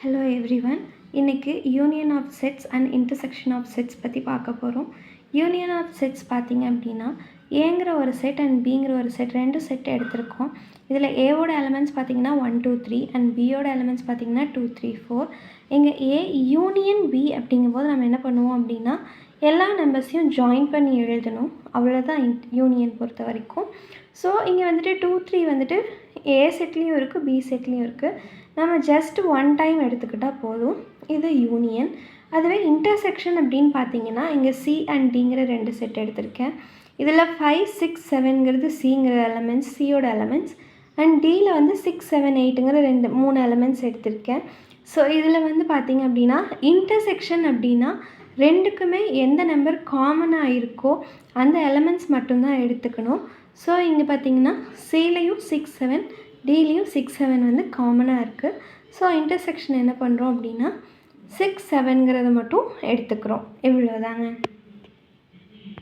Hello everyone. இன்றைக்கி union of sets and intersection of sets பற்றி பார்க்க போகிறோம். யூனியன் ஆஃப் செட்ஸ் பார்த்திங்க அப்படின்னா ஏங்கிற ஒரு செட் அண்ட் பிங்கிற ஒரு செட் ரெண்டு செட் எடுத்திருக்கோம். இதில் ஏவோட எலமெண்ட்ஸ் பார்த்திங்கன்னா 1 2 3 அண்ட் பியோட எலமெண்ட்ஸ் பார்த்திங்கன்னா 2 3 4. இங்கே ஏ யூனியன் பி அப்படிங்கும்போது நம்ம என்ன பண்ணுவோம் அப்படின்னா எல்லா நம்பர்ஸையும் ஜாயின் பண்ணி எழுதணும். அவ்வளோதான் யூனியன் பொறுத்த வரைக்கும். ஸோ இங்கே வந்துட்டு 2 3 வந்துட்டு ஏ செட்லேயும் இருக்குது, பி செட்லேயும் இருக்குது. நம்ம ஜஸ்ட் ஒன் டைம் எடுத்துக்கிட்டால் போதும். இது யூனியன். அதுவே இன்டர்செக்ஷன் அப்படின்னு பார்த்தீங்கன்னா இங்கே சி அண்ட் டிங்கிற ரெண்டு செட் எடுத்திருக்கேன். இதில் 5 6 7ங்கிறது சிங்கிற எலமெண்ட்ஸ், சியோட எலமெண்ட்ஸ், அண்ட் டியில் வந்து 6 7 8ங்கிற மூணு எலமெண்ட்ஸ் எடுத்திருக்கேன். ஸோ இதில் வந்து பார்த்திங்க அப்படின்னா இன்டர்செக்ஷன் அப்படின்னா ரெண்டுக்குமே எந்த நம்பர் காமனாக இருக்கோ அந்த எலமெண்ட்ஸ் மட்டும்தான் எடுத்துக்கணும். ஸோ இங்கே பார்த்திங்கன்னா சிலையும் 6 7 டிலையும் 6 7 வந்து காமனாக இருக்குது. ஸோ இன்டர்செக்ஷன் என்ன பண்ணுறோம் அப்படின்னா 6 7ங்கிறத மட்டும் எடுத்துக்கிறோம். இவ்வளோதாங்க.